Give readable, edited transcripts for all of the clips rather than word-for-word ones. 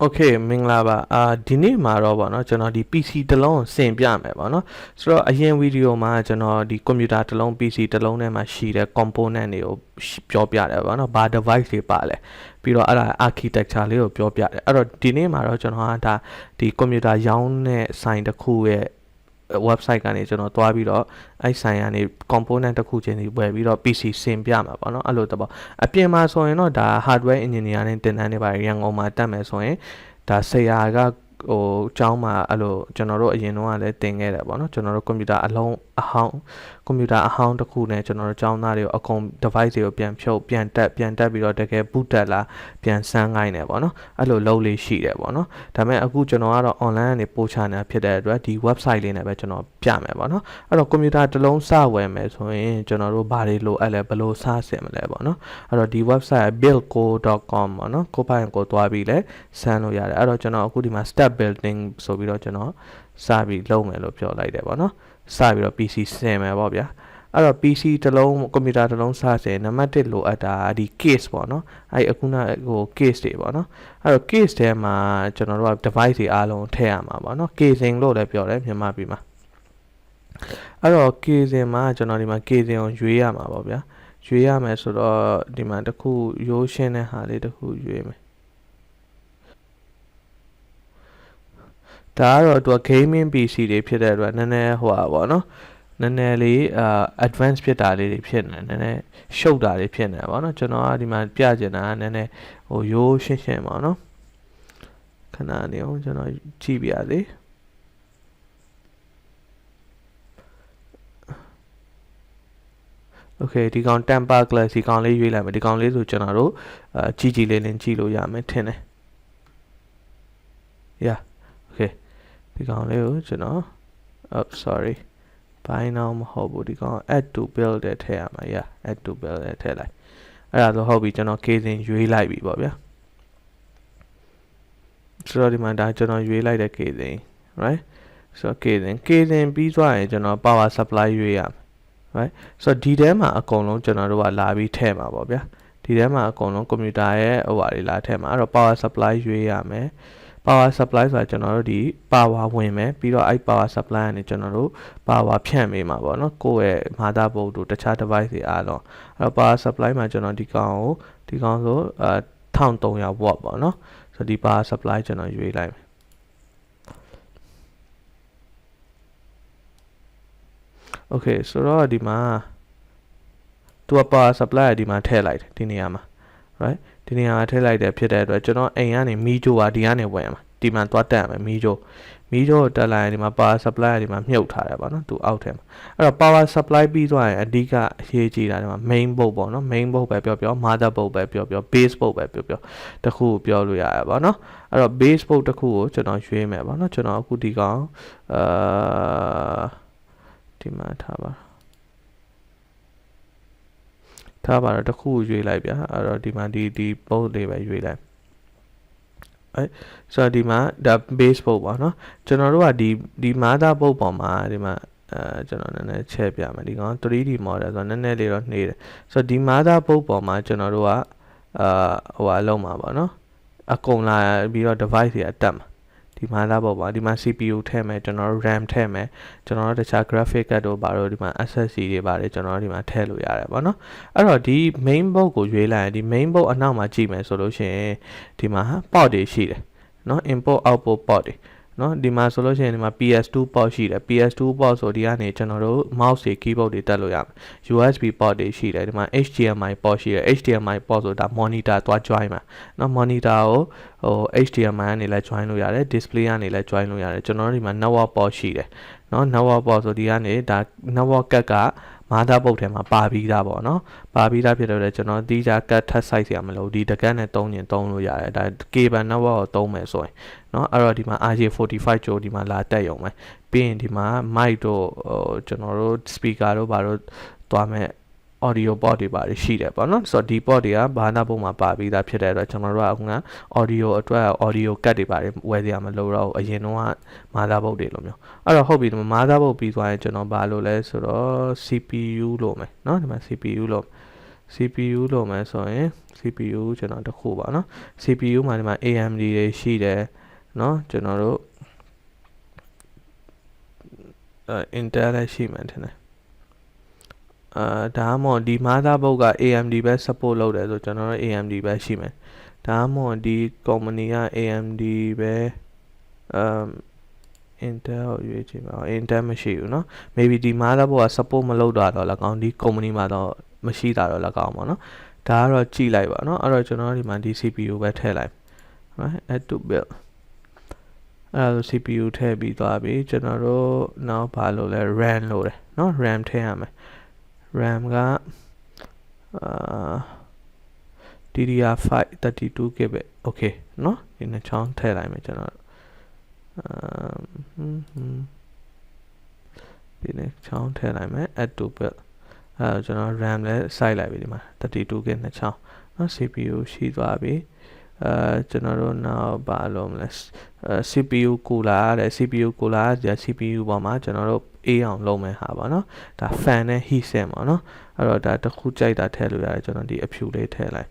โอเคမင်္ဂလာပါဒီနေ့မှာတော့ဗောနော်ကျွန်တော်ဒီ PC တစ်လုံးဆင်ပြမယ်ဗောနော်ဆိုတော့အရင်ဗီဒီယိုမှာကျွန်တော်ဒီကွန်ပျူတာတစ်လုံး PC တစ်လုံးထဲမှာရှိတဲ့ component တွေကိုပြောပြတယ်ဗောနော်ဘာ device တွေပါလဲပြီးတော့အဲ့ဒါ architecture လေးကိုပြောပြတယ်အဲ့တော့ဒီနေ့မှာတော့ကျွန်တော်ကဒါဒီကွန်ပျူတာရောင်းတဲ့ဆိုင်တစ်ခုရဲ့website ကနေကျွန်တော်တွားပြီးတော့အဲ့ဆိုင်ကနေ component တစ်ခုချင်းစီဝယ်ပြီးတော့ PC ဆင်ပြမှာပေါ့နော်အဲ့လိုတော့အပြင်မှာဆိုရင်တော့ဒါ hardware engineer နဲ့တင်တန်းနေပါရန်ကုန်မှာတက်မယ်ဆိုရင်ဒါဆရာကဟိုအကြောင်းမှာအဲ့လိုကျွန်တော်တို့အရင်တော့လည်းတင်ခဲ့တယ်ပေါ့နော်ကျွန်တော်တို့ကွန်ပျူတာအဟောင်းတစ်ခုနဲ့ကျွန်တော်တို့အကြောင်းသားတွေကိုအကုန် device တွေကိုပြန်ဖြုတ်ပြန်တက်ပြီးတော့တကယ် boot တက်လာပြန်ဆန်းခိုင်းတယ်ပေါ့နော်အဲ့လိုလုပ်လေးရှိတယ်ပေါ့နော်ဒါပေမဲ့အခုကျွန်တော်ကတော့ online ကနေပို့ချနေတာဖြစ်တဲ့အတွက်ဒီ website လေးနဲ့ပဲကျွန်တော်ပြမယ်ပေါ့နော်အဲ့တော့ကွန်ပျူတာတစ်လုံးစဝယ်မယ်ဆိုရင်ကျွန်တော်တို့ဘာတွေလိုအပ်လဲဘယ်လိုစဆင်မလဲပေါ့နော်အဲ့တော့ဒီ website buildco.com ပေါ့နော်ကိုပိုင်ကိုတွားပြီးလဲဆန်းလို့ရတယ်အဲ့တော့ကျွန်တော်အခုဒီမှာ step building ဆိုပြီးတော့ကျွန်တော်စပြီးလုပ်မယ်လို့ပြောလိုက်တယ်ပေါ့နော်စပြီးတော့ PC ဆင်မယ်ပေါ့ဗျာအဲ့တော့ PC တစ်လုံးကွန်ပျူတာတစ်လုံးစဆင်နံပါတ်1လိုအပ်တာဒီ case ပေါ့နော်အဲ့အခုနဟို case တွေပေါ့နော်အဲ့တော့ case ထဲမှာကျွန်တော်တို့က device တွေအားလုံးထည့်ရမှာပေါ့နော် casing လို့လည်းပြောတယ်မြန်မာပြည်မှာအဲ့တော့ casing မှာကျွန်တော်ဒီမှာ casing ကိုရွေးရမှာပေါ့ဗျာရွေးရမယ်ဆိုတော့ဒီမှာတစ်ခုရိုးရှင်းတဲ့ဟာလေးတစ်ခုရွေးမယ်ဒါကတော့သူက gaming PC တွေဖြစ်တဲ့အတွက်နည်းနည်းဟိုပါပေါ့နော်နည်းနည်းလေးadvance ဖြစ်တာလေးတွေဖြစ်နေနည်းနည်းရှုပ်တာတွေဖြစ်နေပါတော့ကျွန်တော်ကဒီမှာပြချင်တာကနည်းနည်းဟိုရိုးရှင်းပါနော်ခဏနေအောင်ကျွန်တော်ကြည့်ပြရစေโอเคဒီကောင် temper glass ဒီကောင်လေးရွေးလိုက်မယ်ဒီကောင်လေးဆိုကျွန်တော်တို့ကြည့်လေးကြည့်လို့ရမယ်ထင်တယ် yeah okay ဒီကောင်လေးကိုကျွန်တော် sorry buy now မဟုတ်ဘူးဒီကောင် add to build တဲ့ထည့်ရမှာ yeah add to build တဲ့ထည့်လိုက်အဲ့ဒါဆိုဟုတ်ပြီကျွန်တော် casing ရွေးလိုက်ပြီပေါ့ဗျာဆိုတော့ဒီမှာဒါကျွန်တော်ရွေးလိုက်တဲ့ casing right ဆိုတော့ casing ပြီးသွားရင်ကျွန်တော် power supply ရွေးရမယ် right ဆိုတော့ဒီထဲမှာအကုန်လုံးကျွန်တော်တို့ကလာပြီးထည့်မှာပေါ့ဗျာဒီထဲမှာအကုန်လုံးကွန်ပျူတာရဲ့ဟိုဟာတွေလာထည့်မှာအဲ့တော့ power supply ရွေးရမယ်power supply ဆိုတာကျွန်တော်တို့ဒီ power ဝင်မယ်ပြီးတော့အဲ့ power supply ကနေကျွန်တော်တို့ power ဖြန့်ပေးမှာပေါ့နော်ကိုယ့်ရဲ့ motherboard တို့တခြား device တွေအားလုံးအဲ့တော့ power supply မှာကျွန်တော်ဒီကောင်ဆို1300 watt ပေါ့နော်ဆိုတော့ဒီ power supply ကျွန်တော်ရွေးလိုက်မယ်โอเคဆိုတော့ဒီမှာသူက power supply ကဒီမှာထည့်လိုက်တယ်ဒီနေရာမှာ right ဒီနေရာမှာထည့်လိုက်တယ်ဖြစ်တဲ့အတွက်ကျွန်တော်အိမ်ကနေမီးကြိုးပါဒီကနေဝင်မှာဒီမှာသွားတက်ရမယ်မီးကြိုးတက်လိုက်ရင်ဒီမှာ power supply ကဒီမှာမြုပ်ထားတယ်ပေါ့နော်သူအောက်ထဲမှာအဲ့တော့ power supply ပြီးသွားရင်အဓိကအရေးကြီးတာဒီမှာ main board ပေါ့နော် main board ပဲပြော motherboard ပဲပြော base board ပဲပြောတခုကိုပြောလို့ရတယ်ပေါ့နော်အဲ့တော့ base board တခုကိုကျွန်တော်ရွေးမယ်ပေါ့နော်ကျွန်တော်အခုဒီကောင်ဒီမှာထားပါတော့တခုရွေးလိုက်ဗျာအဲ့တော့ဒီမှာဒီ board လေးပဲရွေးလိုက်အဲ့ဆိုတော့ဒီမှာဒါ base board ပေါ့နော်ကျွန်တော်တို့ကဒီ motherboard ပေါ်မှာဒီမှာကျွန်တော်နည်းနည်းချဲ့ပြမယ်ဒီကောင် 3D model ဆိုတော့နည်းနည်းလေးတော့နှေးတယ်ဆိုတော့ဒီ motherboard ပေါ်မှာကျွန်တော်တို့ကဟိုအလုံးမှာပေါ့နော်အကုန်လာပြီးတော့ device တွေအတက်မှာဒီ motherboard ပါဒီမှာ CPU ထည့်မယ်ကျွန်တော်တို့ RAM ထည့်မယ်ကျွန်တော်တို့တခြား graphic card တို့ဘာလို့ဒီမှာ SSD တွေပါတယ်ကျွန်တော်တို့ဒီမှာထည့်လို့ရတယ်ပေါ့နော်အဲ့တော့ဒီ main board ကိုရွေးလိုက်ရင်ဒီ main board အနောက်မှာကြည့်မယ်ဆိုလို့ရှိရင်ဒီမှာ port တွေရှိတယ်နော် input output port တွေနော်ဒီမှာဆိုလို့ရှိရင်ဒီမှာ PS2 port ရှိတယ် PS2 port ဆိုဒီကနေကျွန်တော်တို့ mouse တွေ keyboard တွေတက်လို့ရမယ် USB port တွေရှိတယ်ဒီမှာ HDMI port ရှိတယ် HDMI port ဆိုတာ monitor သွား join မှာနော် monitor ကိုဟို HDMI ကနေလည်း join လို့ရတယ် display ကနေလည်း join လို့ရတယ်ကျွန်တော်တို့ဒီမှာ network port ရှိတယ်နော် network port ဆိုဒီကနေဒါ network ကတ်ကmotherboard ထဲမှာပါပြီးသားပေါ့နော်ပါပြီးသားဖြစ်တော့ကျွန်တော်ဒီကြကတ်ထပ်ဆိုင်စရာမလိုဒီတကတ်နဲ့သုံးရင်သုံးလို့ရတယ်ဒါ cable network ကိုသုံးမယ်ဆိုရင်เนาะအဲ့တော့ဒီမှာ RJ45 ကြိုဒီမှာလာတက်ရုံပဲပြီးရင်ဒီမှာ mic တို့ကျွန်တော်တို့ speaker တို့ဘာလို့သွားမဲ့ audio port တွေပါရှိတယ်ပေါ့နော်ဆိုတော့ဒီ port တွေကဘာသာပုံမှာပါပြီးသားဖြစ်တဲ့အတွက်ကျွန်တော်တို့ကအခုက audio အတွက် audio card တွေပါတယ်ဝယ်စရာမလိုတော့အရင်တော့ motherboard တွေလိုမျိုးအဲ့တော့ဟုတ်ပြီဒီမှာ motherboard ပြီးသွားရင်ကျွန်တော်ဘာလို့လဲဆိုတော့ CPU လို့မယ်เนาะဒီမှာ CPU လို့ CPU လို့မယ်ဆိုရင် CPU ကျွန်တော်တစ်ခုပါနော် CPU မှာဒီမှာ AMD တွေရှိတယ်နော်ကျွန်တော်တို့Intel လည်းရှိမှထင်တယ်ဒါမှမဟုတ်ဒီ motherboard က AMD ပဲ support လုပ်တယ်ဆိုကျွန်တော်တို့ AMD ပဲရှိမယ်ဒါမှမဟုတ်ဒီ company က AMD ပဲ Intel ရွေးချယ်ပါ Intel မရှိဘူးเนาะ maybe ဒီ motherboard က support မလုပ်တာတော့၎င်းဒီ company မှာတော့မရှိတာတော့၎င်းပါเนาะဒါကတော့ကြည့်လိုက်ပါเนาะအဲ့တော့ကျွန်တော်ဒီမှာဒီ CPU ပဲထည့်လိုက် right add to build အဲ့ဒါ CPU ထည့်ပြီးသွားပြီကျွန်တော်တို့နောက်ဘာလို့လဲ RAM လို့တယ်เนาะ RAM ထည့်ရမယ် RAM ကDDR5 32GB okay เนาะဒီနှစ်ချောင်းထည့်လိုက်မယ်ကျွန်တော်ဒီနေ့ချောင်းထည့်လိုက်မယ် add to build အဲ့တော့ကျွန်တော် RAM လည်းစိုက်လိုက်ပြီဒီမှာ 32GB နှစ်ချောင်းเนาะ CPU ရှိသွားပြီကျွန်တော်တို့နောက်ဘာလို့မလဲCPU cooler တဲ့ CPU cooler က CPU ပေါ်မှာကျွန်တော်တို့အေးအောင်လုပ်မယ်ဟာပါเนาะဒါ fan နဲ့ heat sink ပါเนาะအဲ့တော့ဒါတစ်ခုကြိုက်တာထည့်လို့ရတယ်ကျွန်တော်ဒီအဖြူလေးထည့်လိုက်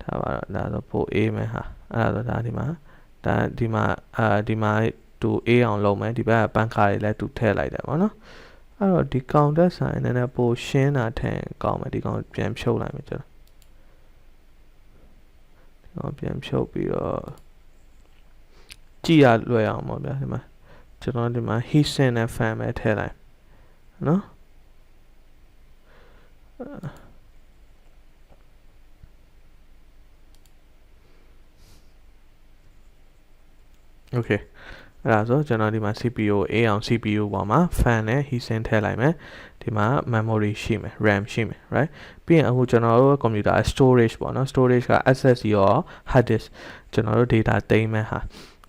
ဒါပါတော့ဒါဆိုပိုအေးမယ်ဟာအဲ့ဒါဆိုဒါဒီမှာဒီမှာတူအေးအောင်လုပ်မယ်ဒီဘက်ကပန်းခါတွေလည်းတူထည့်လိုက်တယ်ပေါ့နော်အဲ့တော့ဒီ counter sign နည်းနည်းပိုရှင်းတာထင်ကောင်းမယ်ဒီကောင်ပြန်ဖြုတ်လိုက်မယ်ကျွန်တော်ပြန်ဖြုတ်ပြီးတော့ကြည့်ရလွယ်အောင်ပေါ့ဗျာဒီမှာကျွန်တော်ဒီမှာ heat sink နဲ့ fan ပဲထည့်လိုက်နော်okay အဲ့ဒါဆိုကျွန်တော်ဒီမှာ CPU အေးအောင် CPU ပေါ်မှာ fan နဲ့ heat sink ထည့်လိုက်မယ်ဒီမှာ memory ရှိမယ် RAM ရှိမယ် right ပြီးရင်အခုကျွန်တော်တို့ computer storage ပေါ့နော် storage က SSD ရော hard disk ကျွန်တော်တို့ data သိမ်းမယ်ဟာ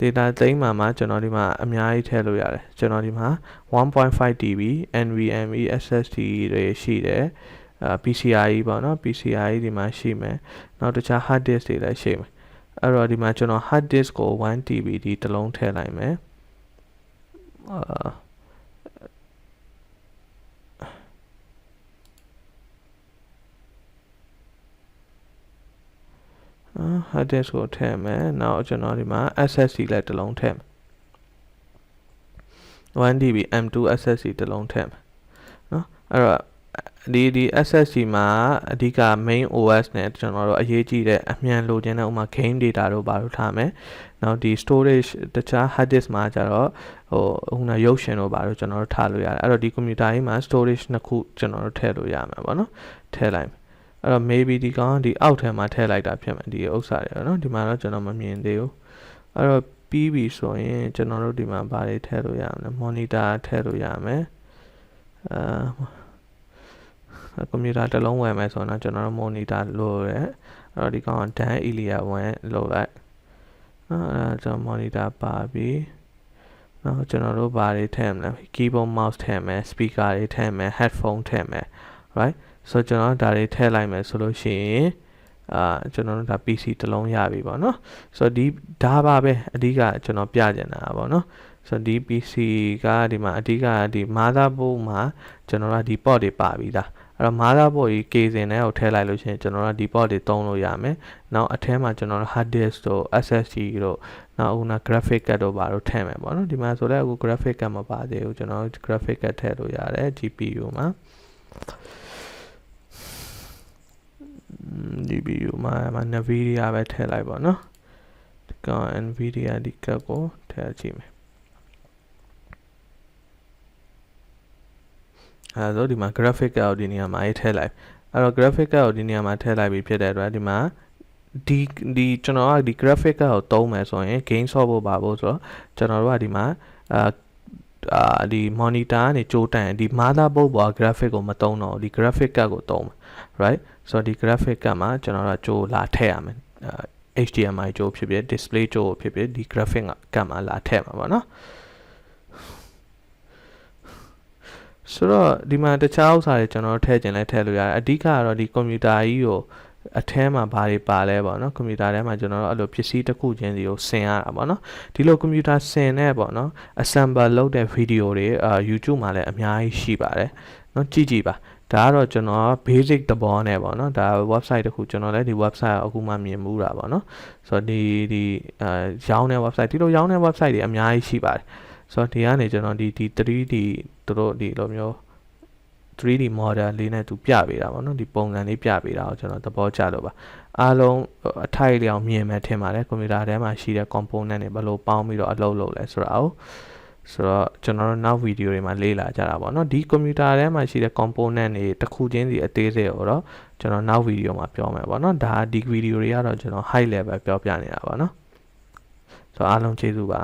data သိမ်းမှာကျွန်တော်ဒီမှာအများကြီးထည့်လို့ရတယ်ကျွန်တော်ဒီမှာ 1.5 TB NVMe SSD တွေရှိတယ်PCIe ပေါ့နော် PCIe ဒီမှာရှိမယ်နောက်တခြား hard disk တွေလည်းရှိမယ်အဲ့တော့ဒီမှာကျွန်တော် hard disk ကို 1TB ဒီတစ်လုံးထည့်လိုက်မယ်hard disk ကိုထည့်မယ်နောက်ကျွန်တော်ဒီမှာ SSD လည်းတစ်လုံးထည့်မယ် 1TB M2 SSD တစ်လုံးထည့်မယ်နော်အဲ့တော့ဒီ SSD မှာအဓိက main OS နဲ့ကျွန်တော်တို့အရေးကြီးတဲ့အမြန်လိုချင်တဲ့ဥမာ game data တို့ဘာလို့ထားမယ်နောက်ဒီ storage တခြား hard disk မှာကျတော့ဟိုရုပ်ရှင်တို့ဘာလို့ကျွန်တော်တို့ထားလို့ရတယ်အဲ့တော့ဒီ computer ကြီးမှာ storage နှစ်ခုကျွန်တော်တို့ထည့်လို့ရမှာပေါ့နော်ထည့်လိုက်အဲ့တော့ maybe ဒီကောင်ဒီအောက်ထဲမှာထည့်လိုက်တာဖြစ်မယ်ဒီဥစ္စာတွေနော်ဒီမှာတော့ကျွန်တော်မမြင်သေးဘူးအဲ့တော့ပြီးပြီဆိုရင်ကျွန်တော်တို့ဒီမှာဘာတွေထည့်လို့ရမလဲ monitor ထည့်လို့ရမယ်ကွန်ပျူတာတစ်လုံးဝယ်မယ်ဆိုတော့ကျွန်တော်တို့ monitor လိုတယ်အဲ့တော့ဒီကောင်က Dan Elia ဝင်လိုလိုက်အဲ့ကျွန်တော် monitor ပါပြီနောက်ကျွန်တော်တို့ဘာတွေထည့်မလဲ keyboard mouse ထည့်မယ် speaker တွေထည့်မယ် headphone ထည့်မယ် right ဆိုတော့ကျွန်တော်ဒါတွေထည့်လိုက်မယ်ဆိုလို့ရှိရင်ကျွန်တော်တို့ဒါ PC တစ်လုံးရပြီပေါ့နော်ဆိုတော့ဒါပါပဲအဓိကကျွန်တော်ပြချင်တာပေါ့နော်ဆိုတော့ဒီ PC ကဒီမှာအဓိကဒီ motherboard မှာကျွန်တော်တို့ဒီ port တွေပါပြီလားအဲ့တော့ motherboard ကြီး casing နဲ့ကိုထည့်လိုက်လို့ရှိရင်ကျွန်တော်တို့ဒီ port တွေသုံးလို့ရမယ်နောက်အထဲမှာကျွန်တော်တို့ hard disk တို့ SSD တို့နောက်အခု graphic card တို့ဘာလို့ထည့်မယ်ပေါ့နော်ဒီမှာဆိုလည်းအခု graphic card မပါသေးဘူးကျွန်တော်တို့ graphic card ထည့်လို့ရတယ် GPU မှာGPU မှာ Nvidia ပဲထည့်လိုက်ပါနော်ဒီကောင် Nvidia ဒီကတ်ကိုထည့်ကြည့်မယ်အဲ့တော့ဒီမှာ graphic card ကိုဒီနေရာမှာထည့်လိုက်အဲ့တော့ graphic card ကိုဒီနေရာမှာထည့်လိုက်ပြီးဖြစ်တဲ့အတွက်ဒီမှာဒီကျွန်တော်ကဒီ graphic card ကိုသုံးမယ်ဆိုရင် game ဆော့ဖို့ပါဖို့ဆိုတော့ကျွန်တော်တို့ကဒီမှာဒီ monitor ကနေကြိုးတန်ဒီ motherboard ပေါ် graphic ကိုမသုံးတော့ဒီ graphic card ကိုသုံးမယ် right ဆိုတော့ဒီ graphic card မှာကျွန်တော်တို့ကြိုးလာထည့်ရမယ်HDMI ကြိုးဖြစ်ဖြစ် display ကြိုးဖြစ်ဖြစ်ဒီ graphic card မှာလာထည့်မှာပေါ့နော်ဆိုတော့ဒီမှာတခြားဥစ္စာတွေကျွန်တော်တို့ထည့်ခြင်းလဲထည့်လို့ရတယ်အဓိကကတော့ဒီကွန်ပျူတာကြီးကိုအထဲမှာဘာတွေပါလဲပေါ့နော်ကွန်ပျူတာထဲမှာကျွန်တော်တို့အဲ့လိုပစ္စည်းတစ်ခုချင်းစီကိုဆင်ရတာပေါ့နော်ဒီလိုကွန်ပျူတာဆင်တဲ့ပေါ့နော် assemble လုပ်တဲ့ဗီဒီယိုတွေYouTube မှာလည်းအများကြီးရှိပါတယ်နော်ကြည့်ပါ ဒါကတော့ကျွန်တော် basic သဘောနဲ့ပေါ့နော်ဒါ website တစ်ခုကျွန်တော်လည်းဒီ website အခုမှမြင်မှုတာပေါ့နော်ဆိုတော့ဒီရောင်းတဲ့ website ဒီလိုရောင်းတဲ့ website တွေအများကြီးရှိပါတယ်ဆိုတော့ဒီကနေကျွန်တော်ဒီ 3D သူတို့ဒီလိုမျိုး 3D model လေးနဲ့သူပြပေးတာပေါ့နော်ဒီပုံစံလေးပြပေးတာကိုကျွန်တော်သဘောကျလို့ပါအားလုံးအထိုက်လျောက်မြင်မယ်ထင်ပါတယ်ကွန်ပျူတာထဲမှာရှိတဲ့ component တွေဘယ်လိုပေါင်းပြီးတော့အလုပ်လုပ်လဲဆိုတာကိုဆိုတော့ကျွန်တော်တို့နောက်ဗီဒီယိုတွေမှာလေ့လာကြတာပေါ့နော်ဒီကွန်ပျူတာထဲမှာရှိတဲ့ component တွေတစ်ခုချင်းစီအသေးစိတ်ကိုတော့ကျွန်တော်နောက်ဗီဒီယိုမှာပြောမယ်ပေါ့နော်ဒါဒီဗီဒီယိုတွေကတော့ကျွန်တော် high level ပြောပြနေတာပါနော်ဆိုတော့အားလုံးကျေးဇူးပါ